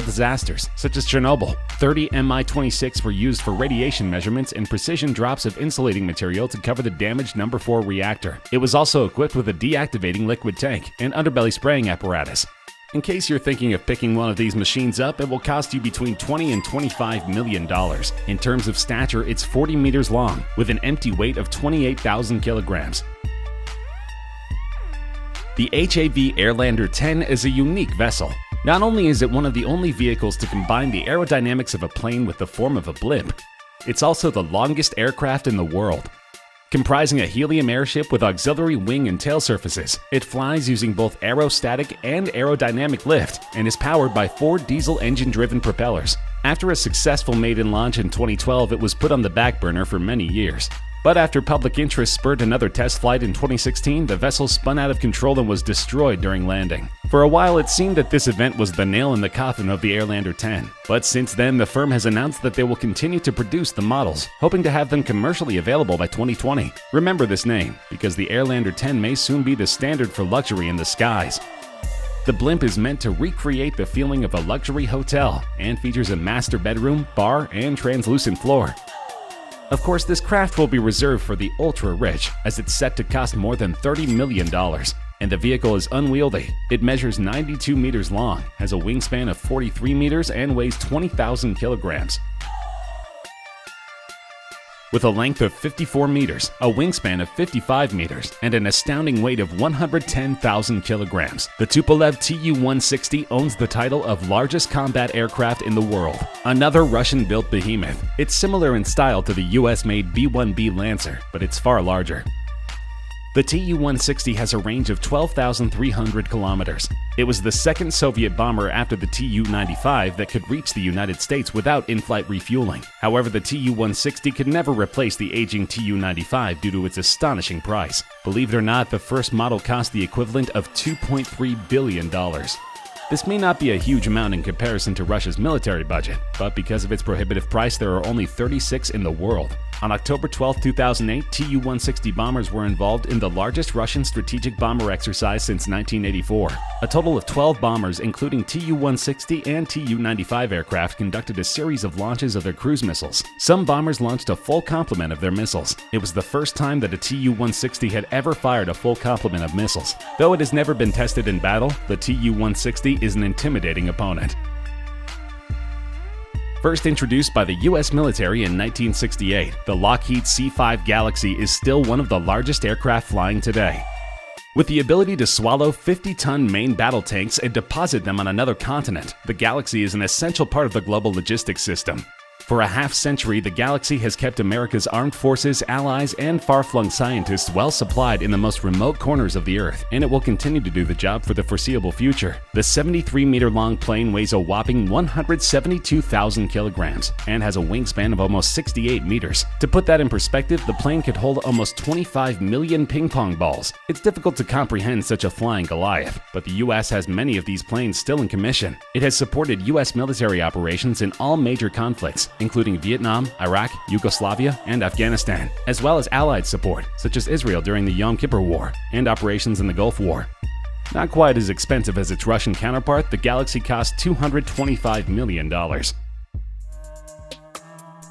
disasters, such as Chernobyl. 30 Mi-26 were used for radiation measurements and precision drops of insulating material to cover the damaged No. 4 reactor. It was also equipped with a deactivating liquid tank and underbelly spraying apparatus. In case you're thinking of picking one of these machines up, it will cost you between $20 and $25 million. In terms of stature, it's 40 meters long, with an empty weight of 28,000 kilograms. The HAV Airlander 10 is a unique vessel. Not only is it one of the only vehicles to combine the aerodynamics of a plane with the form of a blimp, it's also the longest aircraft in the world. Comprising a helium airship with auxiliary wing and tail surfaces, it flies using both aerostatic and aerodynamic lift and is powered by 4 diesel engine-driven propellers. After a successful maiden launch in 2012, it was put on the back burner for many years. But after public interest spurred another test flight in 2016, the vessel spun out of control and was destroyed during landing. For a while, it seemed that this event was the nail in the coffin of the Airlander 10. But since then, the firm has announced that they will continue to produce the models, hoping to have them commercially available by 2020. Remember this name, because the Airlander 10 may soon be the standard for luxury in the skies. The blimp is meant to recreate the feeling of a luxury hotel and features a master bedroom, bar, and translucent floor. Of course, this craft will be reserved for the ultra-rich, as it's set to cost more than $30 million. And the vehicle is unwieldy. It measures 92 meters long, has a wingspan of 43 meters, and weighs 20,000 kilograms. With a length of 54 meters, a wingspan of 55 meters, and an astounding weight of 110,000 kilograms, the Tupolev Tu-160 owns the title of largest combat aircraft in the world. Another Russian-built behemoth. It's similar in style to the US-made B-1B Lancer, but it's far larger. The Tu-160 has a range of 12,300 kilometers. It was the second Soviet bomber after the Tu-95 that could reach the United States without in-flight refueling. However, the Tu-160 could never replace the aging Tu-95 due to its astonishing price. Believe it or not, the first model cost the equivalent of $2.3 billion. This may not be a huge amount in comparison to Russia's military budget, but because of its prohibitive price, there are only 36 in the world. On October 12, 2008, Tu-160 bombers were involved in the largest Russian strategic bomber exercise since 1984. A total of 12 bombers, including Tu-160 and Tu-95 aircraft, conducted a series of launches of their cruise missiles. Some bombers launched a full complement of their missiles. It was the first time that a Tu-160 had ever fired a full complement of missiles. Though it has never been tested in battle, the Tu-160 is an intimidating opponent. First introduced by the US military in 1968, the Lockheed C-5 Galaxy is still one of the largest aircraft flying today. With the ability to swallow 50-ton main battle tanks and deposit them on another continent, the Galaxy is an essential part of the global logistics system. For a half-century, the Galaxy has kept America's armed forces, allies, and far-flung scientists well supplied in the most remote corners of the Earth, and it will continue to do the job for the foreseeable future. The 73-meter-long plane weighs a whopping 172,000 kilograms and has a wingspan of almost 68 meters. To put that in perspective, the plane could hold almost 25 million ping-pong balls. It's difficult to comprehend such a flying Goliath, but the US has many of these planes still in commission. It has supported US military operations in all major conflicts, including Vietnam, Iraq, Yugoslavia, and Afghanistan, as well as Allied support, such as Israel during the Yom Kippur War and operations in the Gulf War. Not quite as expensive as its Russian counterpart, the Galaxy cost $225 million.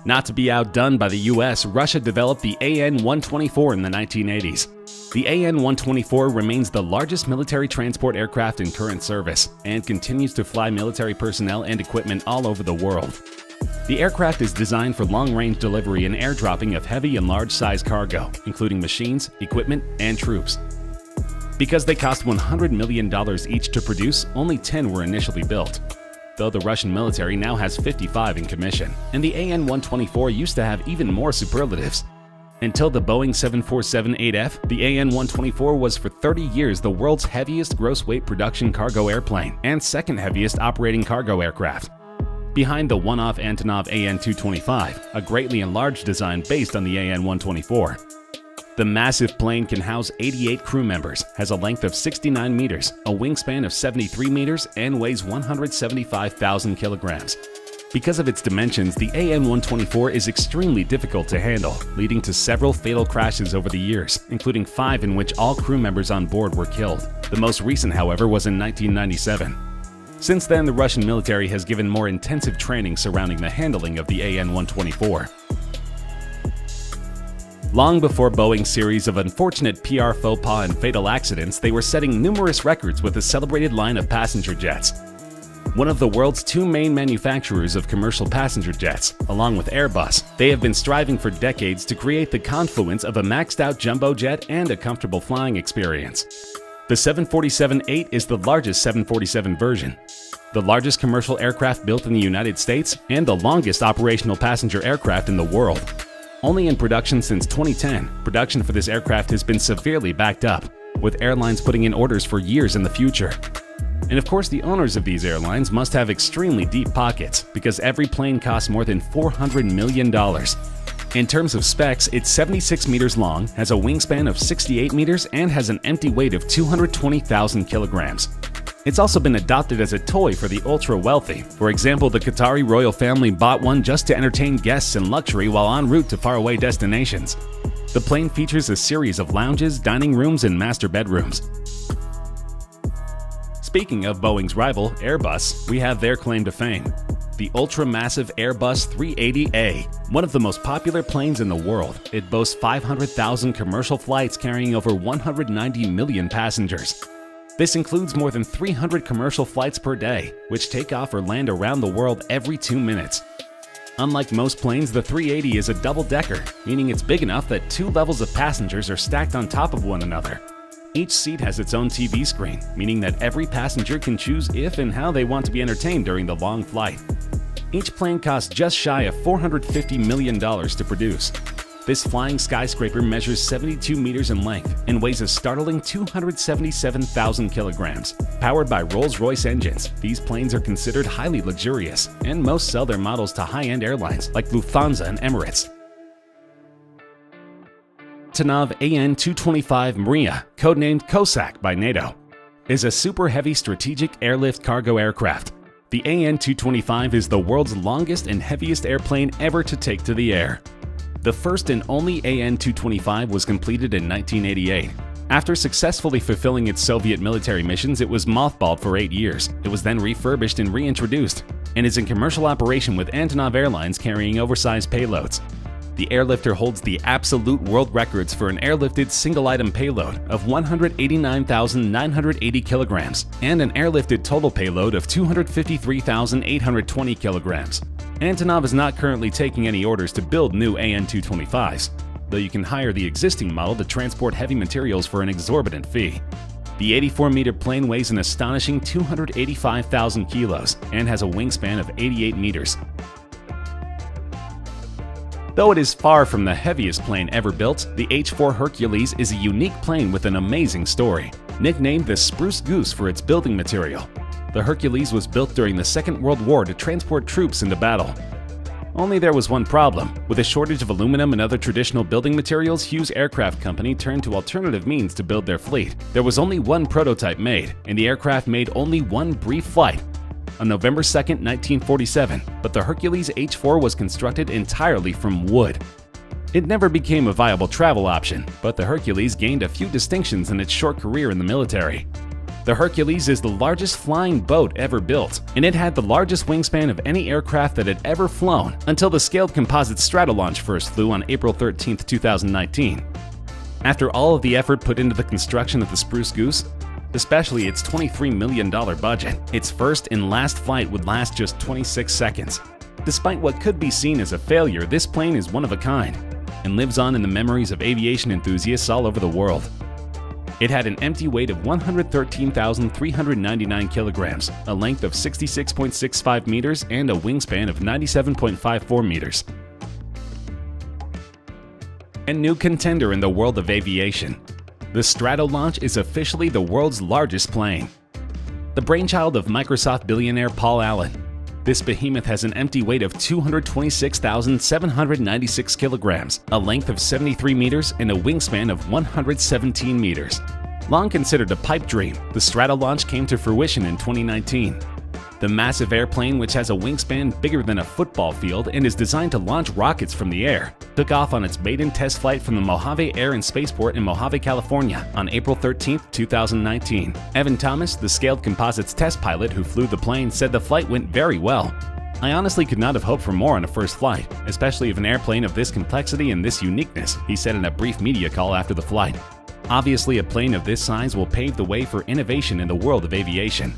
Not to be outdone by the US, Russia developed the AN-124 in the 1980s. The AN-124 remains the largest military transport aircraft in current service and continues to fly military personnel and equipment all over the world. The aircraft is designed for long-range delivery and airdropping of heavy and large-size cargo, including machines, equipment, and troops. Because they cost $100 million each to produce, only 10 were initially built, though the Russian military now has 55 in commission, and the AN-124 used to have even more superlatives. Until the Boeing 747-8F, the AN-124 was for 30 years the world's heaviest gross weight production cargo airplane and second heaviest operating cargo aircraft, behind the one-off Antonov AN-225, a greatly enlarged design based on the AN-124. The massive plane can house 88 crew members, has a length of 69 meters, a wingspan of 73 meters, and weighs 175,000 kilograms. Because of its dimensions, the AN-124 is extremely difficult to handle, leading to several fatal crashes over the years, including 5 in which all crew members on board were killed. The most recent, however, was in 1997. Since then, the Russian military has given more intensive training surrounding the handling of the AN-124. Long before Boeing's series of unfortunate PR faux pas and fatal accidents, they were setting numerous records with a celebrated line of passenger jets. One of the world's two main manufacturers of commercial passenger jets, along with Airbus, they have been striving for decades to create the confluence of a maxed-out jumbo jet and a comfortable flying experience. The 747-8 is the largest 747 version, the largest commercial aircraft built in the United States, and the longest operational passenger aircraft in the world. Only in production since 2010, production for this aircraft has been severely backed up, with airlines putting in orders for years in the future. And of course, the owners of these airlines must have extremely deep pockets, because every plane costs more than $400 million. In terms of specs, it's 76 meters long, has a wingspan of 68 meters, and has an empty weight of 220,000 kilograms. It's also been adopted as a toy for the ultra-wealthy. For example, the Qatari royal family bought one just to entertain guests in luxury while en route to faraway destinations. The plane features a series of lounges, dining rooms, and master bedrooms. Speaking of Boeing's rival, Airbus, we have their claim to fame. The ultra-massive Airbus 380A, one of the most popular planes in the world. It boasts 500,000 commercial flights carrying over 190 million passengers. This includes more than 300 commercial flights per day, which take off or land around the world every 2 minutes. Unlike most planes, the 380 is a double-decker, meaning it's big enough that 2 levels of passengers are stacked on top of one another. Each seat has its own TV screen, meaning that every passenger can choose if and how they want to be entertained during the long flight. Each plane costs just shy of $450 million to produce. This flying skyscraper measures 72 meters in length and weighs a startling 277,000 kilograms. Powered by Rolls-Royce engines, these planes are considered highly luxurious, and most sell their models to high-end airlines like Lufthansa and Emirates. Antonov AN-225 Mriya, codenamed Cossack by NATO, is a super heavy strategic airlift cargo aircraft. The AN-225 is the world's longest and heaviest airplane ever to take to the air. The first and only AN-225 was completed in 1988. After successfully fulfilling its Soviet military missions, it was mothballed for 8 years. It was then refurbished and reintroduced, and is in commercial operation with Antonov Airlines carrying oversized payloads. The airlifter holds the absolute world records for an airlifted single-item payload of 189,980 kilograms and an airlifted total payload of 253,820 kilograms. Antonov is not currently taking any orders to build new AN-225s, though you can hire the existing model to transport heavy materials for an exorbitant fee. The 84-meter plane weighs an astonishing 285,000 kilos and has a wingspan of 88 meters. Though it is far from the heaviest plane ever built, the H-4 Hercules is a unique plane with an amazing story. Nicknamed the Spruce Goose for its building material, the Hercules was built during the Second World War to transport troops into battle. Only there was one problem. With a shortage of aluminum and other traditional building materials, Hughes Aircraft Company turned to alternative means to build their fleet. There was only one prototype made, and the aircraft made only one brief flight on November 2, 1947, but the Hercules H-4 was constructed entirely from wood. It never became a viable travel option, but the Hercules gained a few distinctions in its short career in the military. The Hercules is the largest flying boat ever built, and it had the largest wingspan of any aircraft that had ever flown until the scaled composite Stratolaunch first flew on April 13, 2019. After all of the effort put into the construction of the Spruce Goose, especially its $23 million budget, its first and last flight would last just 26 seconds. Despite what could be seen as a failure, this plane is one of a kind and lives on in the memories of aviation enthusiasts all over the world. It had an empty weight of 113,399 kilograms, a length of 66.65 meters, and a wingspan of 97.54 meters. A new contender in the world of aviation. The Stratolaunch is officially the world's largest plane. The brainchild of Microsoft billionaire Paul Allen, this behemoth has an empty weight of 226,796 kilograms, a length of 73 meters, and a wingspan of 117 meters. Long considered a pipe dream, the Stratolaunch came to fruition in 2019. The massive airplane, which has a wingspan bigger than a football field and is designed to launch rockets from the air, took off on its maiden test flight from the Mojave Air and Spaceport in Mojave, California on April 13, 2019. Evan Thomas, the Scaled Composites test pilot who flew the plane, said the flight went very well. "I honestly could not have hoped for more on a first flight, especially of an airplane of this complexity and this uniqueness," he said in a brief media call after the flight. "Obviously, a plane of this size will pave the way for innovation in the world of aviation."